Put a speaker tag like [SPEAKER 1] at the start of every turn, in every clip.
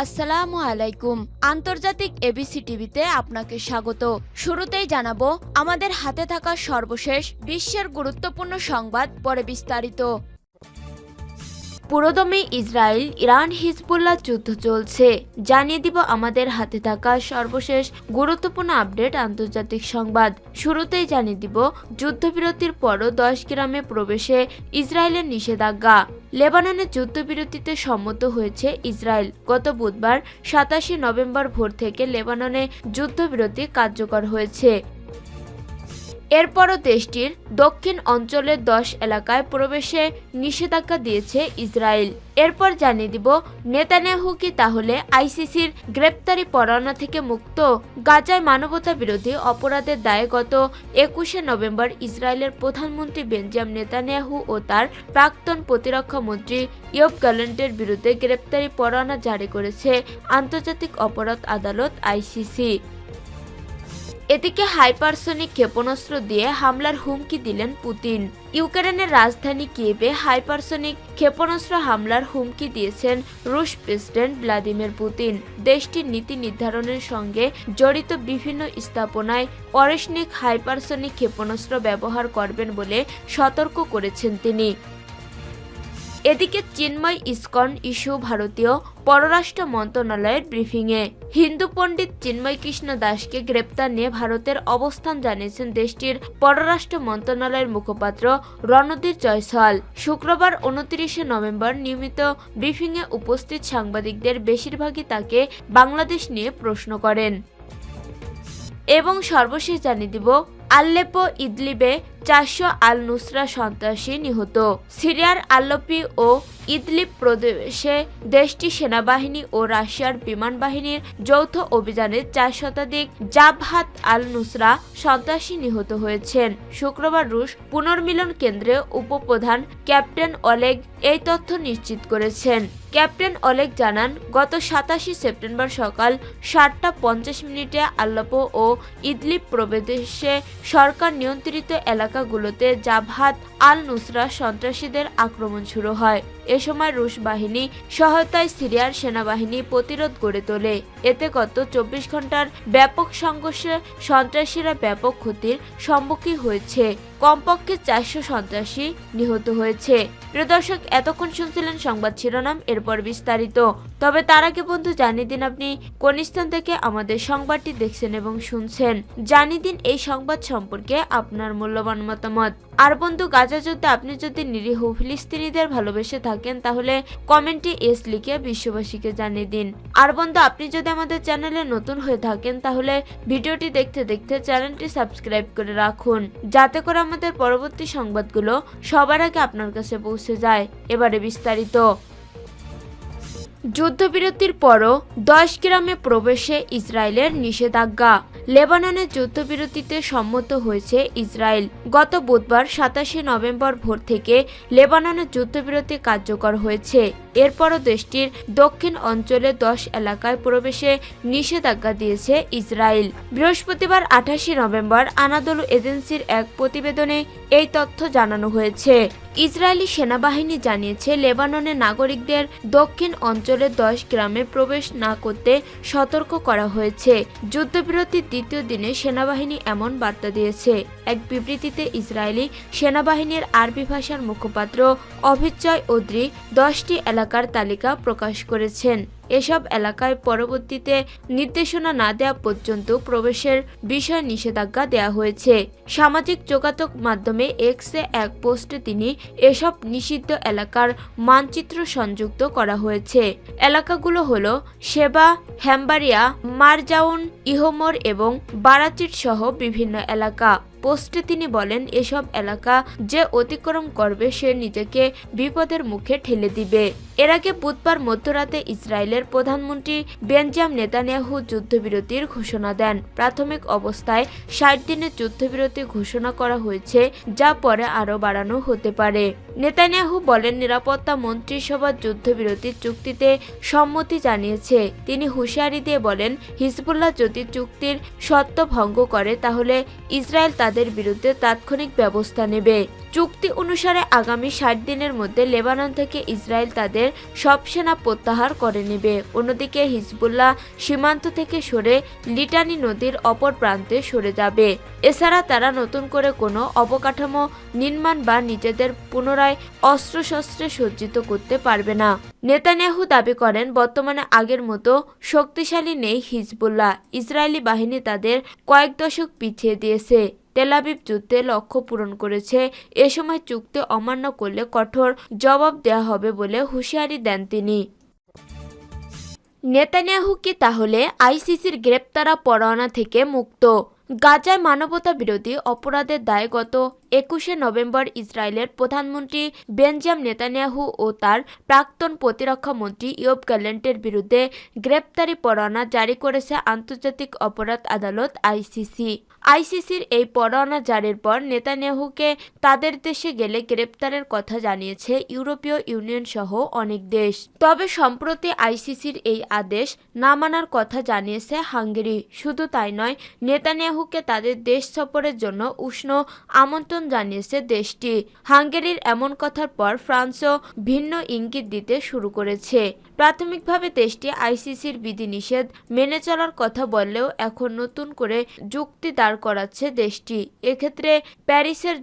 [SPEAKER 1] আসসালামু আলাইকুম। আন্তর্জাতিক এবিসি টিভিতে আপনাকে স্বাগত। শুরুতেই জানাবো আমাদের হাতে থাকা সর্বশেষ বিশ্বের গুরুত্বপূর্ণ সংবাদ, পরে বিস্তারিত। পুরোদমে ইসরায়েল ইরান হিজবুল্লাহ যুদ্ধ চলছে, জানিয়ে দিব আমাদের হাতে থাকা সর্বশেষ গুরুত্বপূর্ণ আপডেট আন্তর্জাতিক সংবাদ। শুরুতেই জানিয়ে দিব যুদ্ধবিরতির পরও 10 গ্রামে প্রবেশে ইসরায়েলের নিষেধাজ্ঞা। লেবাননের যুদ্ধবিরতিতে সম্মত হয়েছে ইসরায়েল। গত বুধবার 27 নভেম্বর ভোর থেকে লেবাননে যুদ্ধবিরতি কার্যকর হয়েছে। এরপরও দেশটির দক্ষিণ অঞ্চলের 10 এলাকায় প্রবেশে নিষেধাজ্ঞা দিয়েছে ইসরায়েল। এরপর জানিয়ে দিব নেতানিয়াহু কি তাহলে আইসিসির গ্রেপ্তারি পরোয়ানা থেকে মুক্ত? গাজায় মানবতা বিরোধী অপরাধের দায়ে গত 21 নভেম্বর ইসরায়েলের প্রধানমন্ত্রী বেঞ্জামিন নেতানিয়াহু ও তার প্রাক্তন প্রতিরক্ষা মন্ত্রী ইয়োব গ্যালান্টের বিরুদ্ধে গ্রেপ্তারি পরোয়ানা জারি করেছে আন্তর্জাতিক অপরাধ আদালত আইসিসি। এদিকে হাইপারসনিক ক্ষেপণাস্ত্র দিয়ে হামলার হুমকি দিলেন পুতিন। ইউক্রেনের রাজধানী কিয়েভে হাইপারসনিক ক্ষেপণাস্ত্র হামলার হুমকি দিয়েছেন রুশ প্রেসিডেন্ট ভ্লাদিমির পুতিন। দেশটির নীতি নির্ধারণের সঙ্গে জড়িত বিভিন্ন স্থাপনায় অরেশনিক হাইপারসনিক ক্ষেপণাস্ত্র ব্যবহার করবেন বলে সতর্ক করেছেন তিনি। এদিকে চিন্ময় ইসকন ইস্যু ভারতীয় পররাষ্ট্র মন্ত্রণালয়ের ব্রিফিংয়ে হিন্দু পণ্ডিত চিন্ময় কৃষ্ণ দাসকে গ্রেপ্তার নিয়ে ভারতের অবস্থান জানিয়েছেন দেশটির পররাষ্ট্র মন্ত্রণালয়ের মুখপাত্র রণধীর জয়সওয়াল। শুক্রবার 29 নভেম্বর নিয়মিত ব্রিফিংয়ে উপস্থিত সাংবাদিকদের বেশিরভাগই তাকে বাংলাদেশ নিয়ে প্রশ্ন করেন। এবং সর্বশেষ জানিয়ে দিব আল্লেপো ইদলিবে 400 আল নুসরা সন্ত্রাসী নিহত। সিরিয়ার আল্লেপো ও ইদলিব প্রদেশে দেশটির সেনাবাহিনী ও রাশিয়ার বিমান বাহিনীর যৌথ অভিযানে 4 শতাধিক জাবহাত আল নুসরা সন্ত্রাসী নিহত হয়েছেন। শুক্রবার রুশ পুনর্মিলন কেন্দ্রে উপপ্রধান ক্যাপ্টেন অলেগ এই তথ্য নিশ্চিত করেছেন। ক্যাপ্টেন অলেগ জানান, গত 27 সেপ্টেম্বর সকাল 7:50 আল্লেপো ও ইদলিব প্রদেশে সরকার নিয়ন্ত্রিত এলাকাগুলোতে জাবহাত আল নুসরা সন্ত্রাসীদের আক্রমণ শুরু হয়। এ সময় রুশ বাহিনী সহায়তায় সিরিয়ার সেনাবাহিনী প্রতিরোধ গড়ে তোলে। এতে গত 24 ঘন্টার ব্যাপক সংঘর্ষে সন্ত্রাসীরা ব্যাপক ক্ষতির সম্মুখীন হয়েছে। কমপক্ষে 400 সন্ত্রাসী নিহত হয়েছে। প্রিয় দর্শক, এতক্ষণ শুনছিলেন সংবাদ শিরোনাম, এরপর বিস্তারিত। তবে তার আগে বন্ধু জানিয়ে দিন আপনি কোন স্থান থেকে আমাদের সংবাদটি দেখছেন এবং শুনছেন। জানিয়ে দিন এই সংবাদ সম্পর্কে আপনার মূল্যবান মতামত। আর বন্ধু, গাজা যুদ্ধে আপনি যদি নিরীহ ফিলিস্তিনিদের ভালোবেসে থাকেন তাহলে কমেন্টে এস লিখে বিশ্ববাসীকে জানিয়ে দিন। আর বন্ধু, আপনি যদি আমাদের চ্যানেলে নতুন হয়ে থাকেন তাহলে ভিডিওটি দেখতে দেখতে চ্যানেলটি সাবস্ক্রাইব করে রাখুন, যাতে করে আমাদের পরবর্তী সংবাদগুলো সবার আগে আপনার কাছে পৌঁছে যায়। এবারে বিস্তারিত। যুদ্ধবিরতির পরও 10 গ্রামে প্রবেশে ইসরায়েলের নিষেধাজ্ঞা। লেবাননের যুদ্ধবিরতিতে সম্মত হয়েছে ইসরায়েল। গত বুধবার 27 নভেম্বর ভোর থেকে লেবাননের যুদ্ধবিরতি কার্যকর হয়েছে। এরপরও দেশটির দক্ষিণ অঞ্চলে 10 এলাকায় প্রবেশে নিষেধাজ্ঞা দিয়েছে ইসরায়েল। বৃহস্পতিবার 28 নভেম্বর আনাদোলু এজেন্সির এক প্রতিবেদনে এই তথ্য জানানো হয়েছে। ইসরায়েলি সেনাবাহিনী জানিয়েছে, লেবাননের নাগরিকদের দক্ষিণ অঞ্চলের 10 গ্রামে প্রবেশ না করতে সতর্ক করা হয়েছে। যুদ্ধবিরতির দ্বিতীয় দিনে সেনাবাহিনী এমন বার্তা দিয়েছে। এক বিবৃতিতে ইসরায়েলি সেনাবাহিনীর আরবি ভাষার মুখপাত্র অভিজ্জয় ওদ্রি 10টি এলাকার তালিকা প্রকাশ করেছেন। এসব এলাকায় পরবর্তীতে নির্দেশনা না দেওয়া পর্যন্ত প্রবেশের বিষয়ে নিষেধাজ্ঞা দেওয়া হয়েছে। সামাজিক যোগাযোগ মাধ্যমে এক্সে এক পোস্টে তিনি এসব নিষিদ্ধ এলাকার মানচিত্র সংযুক্ত করা হয়েছে। এলাকাগুলো হলো শেবা, হ্যাম্বারিয়া, মারজাউন, ইহমর এবং বারাচিট সহ বিভিন্ন এলাকা। পোস্টে তিনি বলেন, এসব এলাকা যে অতিক্রম করবে সে নিজেকে বিপদের মুখে ঠেলে দিবে। এর আগে বুধবার মধ্যরাতে ইসরায়েলের প্রধানমন্ত্রী বেঞ্জামিন নেতানিয়াহু যুদ্ধবিরতির ঘোষণা দেন। প্রাথমিক অবস্থায় 60 দিনের যুদ্ধবিরতি ঘোষণা করা হয়েছে, যা পরে আরও বাড়ানো হতে পারে। নেতানিয়াহু বলেন, নিরাপত্তা মন্ত্রিসভার যুদ্ধবিরতির চুক্তিতে সম্মতি জানিয়েছে। তিনি হুঁশিয়ারি দিয়ে বলেন, হিজবুল্লাহ যদি চুক্তির শর্ত ভঙ্গ করে তাহলে ইসরায়েল তাদের বিরুদ্ধে তাৎক্ষণিক ব্যবস্থা নেবে। চুক্তি অনুসারে আগামী 60 দিনের মধ্যে লেবানন থেকে ইসরায়েল তাদের তাদের সব সেনা প্রত্যাহার করে নেবে। অন্যদিকে হিজবুল্লাহ সীমান্ত থেকে সরে লিটানি নদীর অপর প্রান্তে সরে যাবে। এছাড়া তারা নতুন করে কোনো অবকাঠামো নির্মাণ বা নিজেদের পুনরায় অস্ত্রশস্ত্রে সজ্জিত করতে পারবে না। নেতানিয়াহু দাবি করেন, বর্তমানে আগের মতো শক্তিশালী নেই হিজবুল্লাহ। ইসরায়েলি বাহিনী তাদের কয়েক দশক পিছিয়ে দিয়েছে। তেল আবিব যুদ্ধে লক্ষ্য পূরণ করেছে। এ সময় চুক্তি অমান্য করলে কঠোর জবাব দেওয়া হবে বলে হুঁশিয়ারি দেন তিনি। নেতানিয়াহু কি তাহলে আইসিসির গ্রেপ্তারা পরোয়ানা থেকে মুক্ত? গাজায় মানবতা বিরোধী অপরাধের দায়ে গত 21শে নভেম্বর ইসরায়েলের প্রধানমন্ত্রী বেনজামিন নেতানিয়াহু ও তার প্রাক্তন প্রতিরক্ষা মন্ত্রী ইয়োব গ্যালেন্টের বিরুদ্ধে গ্রেপ্তারি পরোয়ানা জারি করেছে আন্তর্জাতিক অপরাধ আদালত আইসিসি। আইসিসির এই পরোয়ানা জারির পর নেতানিয়াহুকে তাদের দেশে গেলে গ্রেপ্তারের কথা জানিয়েছে ইউরোপীয় ইউনিয়ন সহ অনেক দেশ। তবে সম্প্রতি আইসিসির এই আদেশ না মানার কথা জানিয়েছে হাঙ্গেরি। শুধু তাই নয়, নেতানিয়াহুকে তাদের দেশ সফরের জন্য উষ্ণ আমন্ত্রণ জানিয়েছে দেশটি। হাঙ্গেরির এমন কথার পর ফ্রান্সও ভিন্ন ইঙ্গিত দিতে শুরু করেছে। প্রাথমিকভাবে দেশটি আইসিসির বিধিনিষেধ মেনে চলার কথা বললেও এখন নতুন করে যুক্তি দাঁড় করাচ্ছে দেশটি। এক্ষেত্রে প্যারিসের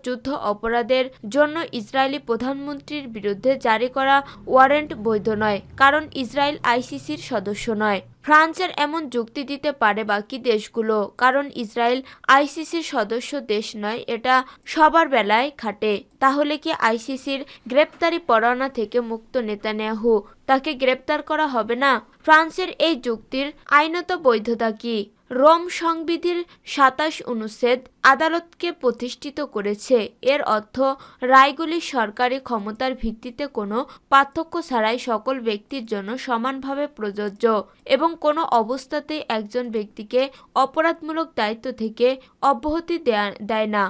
[SPEAKER 1] যুদ্ধ অপরাধের জন্য ইসরায়েলি প্রধানমন্ত্রীর বিরুদ্ধে জারি করা ওয়ারেন্ট বৈধ নয়, কারণ ইসরায়েল আইসিসির সদস্য নয়। ফ্রান্সের এমন যুক্তি দিতে পারে বাকি দেশগুলো, কারণ ইসরায়েল আইসিসির সদস্য দেশ নয়, এটা সবার বেলায় খাটে। তাহলে কি আইসিসির গ্রেপ্তারি পরোয়ানা থেকে মুক্ত নেতানিয়াহু? তাকে গ্রেপ্তার করা হবে না? ফ্রান্সের এই যুক্তির আইনত বৈধতা কি? রোম সংবিধির ২৭ অনুচ্ছেদ আদালতকে প্রতিষ্ঠিত করেছে। এর অর্থ রায়গুলি সরকারি ক্ষমতার ভিত্তিতে কোনো পার্থক্য ছাড়াই সকল ব্যক্তির জন্য সমানভাবে প্রযোজ্য এবং কোনো অবস্থাতেই একজন ব্যক্তিকে অপরাধমূলক দায়িত্ব থেকে অব্যাহতি দেয় না।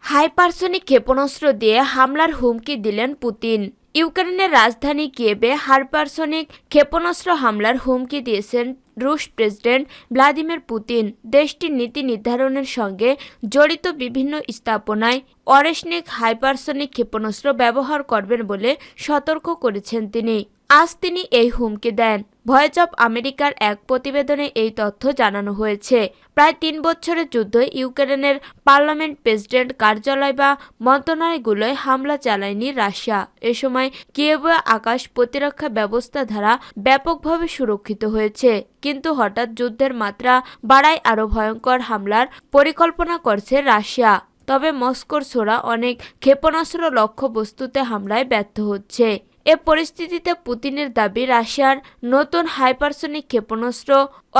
[SPEAKER 1] হাইপারসনিক ক্ষেপণাস্ত্র দিয়ে হামলার হুমকি দিলেন পুতিন। ইউক্রেনের রাজধানী কিয়েভে হাইপারসনিক ক্ষেপণাস্ত্র হামলার হুমকি দিয়েছেন রুশ প্রেসিডেন্ট ভ্লাদিমির পুতিন। দেশটির নীতি নির্ধারণের সঙ্গে জড়িত বিভিন্ন স্থাপনায় অরেশনিক হাইপারসনিক ক্ষেপণাস্ত্র ব্যবহার করবেন বলে সতর্ক করেছেন তিনি। আজ তিনি এই হুমকি দেন। ভয়েস অব আমেরিকার এক প্রতিবেদনে এই তথ্য জানানো হয়েছে। প্রায় ৩ বছরের যুদ্ধে ইউক্রেনের পার্লামেন্ট, প্রেসিডেন্ট কার্যালয় বা মন্ত্রণালয়গুলোয় হামলা চালায়নি রাশিয়া। এ সময় কিয়েভে আকাশ প্রতিরক্ষা ব্যবস্থা দ্বারা ব্যাপকভাবে সুরক্ষিত হয়েছে। কিন্তু হঠাৎ যুদ্ধের মাত্রা বাড়ায় আরও ভয়ঙ্কর হামলার পরিকল্পনা করছে রাশিয়া। তবে মস্কোর ছোড়া অনেক ক্ষেপণাস্ত্র লক্ষ্যবস্তুতে হামলায় ব্যর্থ হচ্ছে। এ পরিস্থিতিতে পুতিনের দাবি, রাশিয়ার নতুন হাইপারসনিক ক্ষেপণাস্ত্র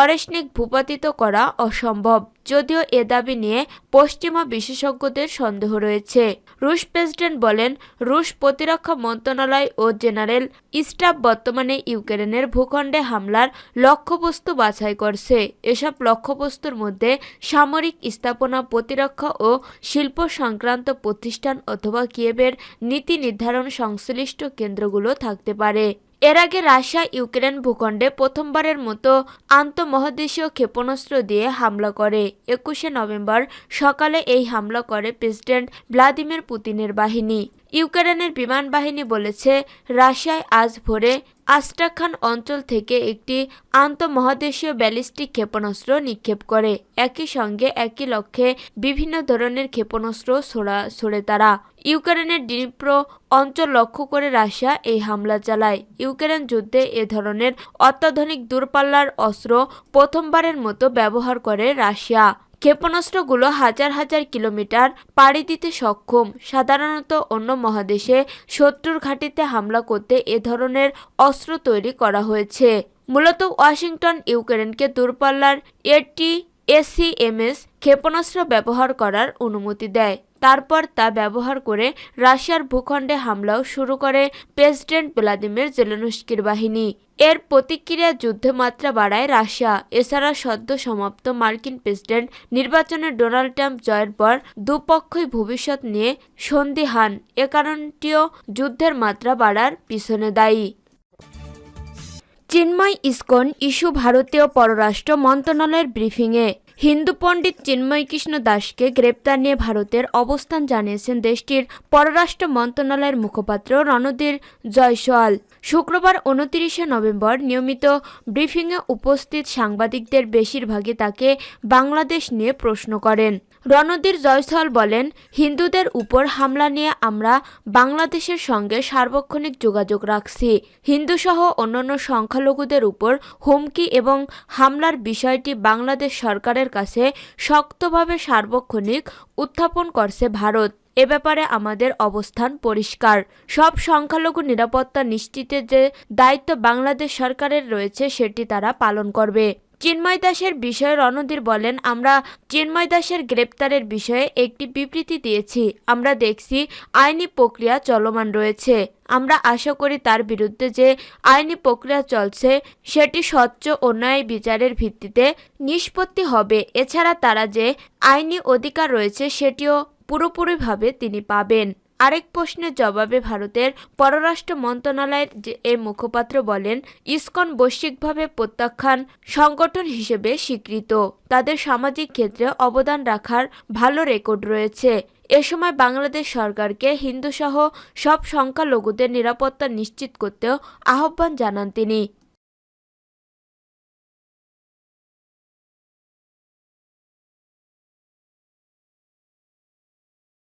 [SPEAKER 1] অরেশনিক ভূপাতিত করা অসম্ভব। যদিও এ দাবি নিয়ে পশ্চিমা বিশেষজ্ঞদের সন্দেহ রয়েছে। রুশ প্রেসিডেন্ট বলেন, রুশ প্রতিরক্ষা মন্ত্রণালয় ও জেনারেল স্টাফ বর্তমানে ইউক্রেনের ভূখণ্ডে হামলার লক্ষ্যবস্তু বাছাই করছে। এসব লক্ষ্যবস্তুর মধ্যে সামরিক স্থাপনা, প্রতিরক্ষা ও শিল্প সংক্রান্ত প্রতিষ্ঠান অথবা কিয়েভের নীতি নির্ধারণ সংশ্লিষ্ট কেন্দ্রগুলো থাকতে পারে। এর আগে রাশিয়া ইউক্রেন ভূখণ্ডে প্রথমবারের মতো আন্তঃমহাদেশীয় ক্ষেপণাস্ত্র দিয়ে হামলা করে। ২১শে নভেম্বর সকালে এই হামলা করে প্রেসিডেন্ট ভ্লাদিমির পুতিনের বাহিনী। ইউক্রেনের বিমান বাহিনী বলেছে, রাশিয়ায় আজ ভোরে আস্ট্রাখান অঞ্চল থেকে একটি আন্তঃমহাদেশীয় ব্যালিস্টিক ক্ষেপণাস্ত্র নিক্ষেপ করে। একই সঙ্গে একই লক্ষ্যে বিভিন্ন ধরনের ক্ষেপণাস্ত্র ছোড়ে তারা। ইউক্রেনের ডনিপ্র অঞ্চল লক্ষ্য করে রাশিয়া এই হামলা চালায়। ইউক্রেন যুদ্ধে এ ধরনের অত্যাধুনিক দূরপাল্লার অস্ত্র প্রথমবারের মতো ব্যবহার করে রাশিয়া। ক্ষেপণাস্ত্রগুলো হাজার হাজার কিলোমিটার পাড়ি দিতে সক্ষম। সাধারণত অন্য মহাদেশে শত্রুর ঘাঁটিতে হামলা করতে এ ধরনের অস্ত্র তৈরি করা হয়েছে। মূলত ওয়াশিংটন ইউক্রেনকে দূরপাল্লার ATACMS ক্ষেপণাস্ত্র ব্যবহার করার অনুমতি দেয়। তারপর তা ব্যবহার করে রাশিয়ার ভূখণ্ডে হামলাও শুরু করে প্রেসিডেন্ট ভ্লাদিমির জেলেনস্কির বাহিনী। এর প্রতিক্রিয়া যুদ্ধে মাত্রা বাড়ায় রাশিয়া। এছাড়া সদ্য সমাপ্ত মার্কিন প্রেসিডেন্ট নির্বাচনে ডোনাল্ড ট্রাম্প জয়ের পর দুপক্ষই ভবিষ্যৎ নিয়ে সন্দিহান। এ কারণটিও যুদ্ধের মাত্রা বাড়ার পিছনে দায়ী। চিন্ময় ইসকন ইস্যু ভারতীয় পররাষ্ট্র মন্ত্রণালয়ের ব্রিফিংয়ে। হিন্দু পণ্ডিত চিন্ময় কৃষ্ণ দাসকে গ্রেপ্তার নিয়ে ভারতের অবস্থান জানিয়েছেন দেশটির পররাষ্ট্র মন্ত্রণালয়ের মুখপাত্র রণধীর জয়সওয়াল। শুক্রবার 29শে নভেম্বর নিয়মিত ব্রিফিংয়ে উপস্থিত সাংবাদিকদের বেশিরভাগই তাকে বাংলাদেশ নিয়ে প্রশ্ন করেন। রণধীর জয়সওয়াল বলেন, হিন্দুদের উপর হামলা নিয়ে আমরা বাংলাদেশের সঙ্গে সার্বক্ষণিক যোগাযোগ রাখছি। হিন্দুসহ অন্যান্য সংখ্যালঘুদের উপর হুমকি এবং হামলার বিষয়টি বাংলাদেশ সরকারের কাছে শক্তভাবে সার্বক্ষণিক উত্থাপন করছে ভারত। এ ব্যাপারে আমাদের অবস্থান পরিষ্কার। সব সংখ্যালঘু নিরাপত্তা নিশ্চিতের যে দায়িত্ব বাংলাদেশ সরকারের রয়েছে সেটি তারা পালন করবে। চিন্ময় দাসের বিষয়ে রণধীর বলেন, আমরা চিন্ময় দাসের গ্রেপ্তারের বিষয়ে একটি বিবৃতি দিয়েছি। আমরা দেখছি আইনি প্রক্রিয়া চলমান রয়েছে। আমরা আশা করি তার বিরুদ্ধে যে আইনি প্রক্রিয়া চলছে সেটি স্বচ্ছ ও ন্যায় বিচারের ভিত্তিতে নিষ্পত্তি হবে। এছাড়া তারা যে আইনি অধিকার রয়েছে সেটিও পুরোপুরিভাবে তিনি পাবেন। আরেক প্রশ্নের জবাবে ভারতের পররাষ্ট্র মন্ত্রণালয়ের এই মুখপাত্র বলেন, ইসকন বৈশ্বিকভাবে প্রত্যাখ্যান সংগঠন হিসেবে স্বীকৃত। তাদের সামাজিক ক্ষেত্রে অবদান রাখার ভালো রেকর্ড রয়েছে। এ সময় বাংলাদেশ সরকারকে হিন্দুসহ সব সংখ্যালঘুদের নিরাপত্তা নিশ্চিত করতেও আহ্বান জানান তিনি।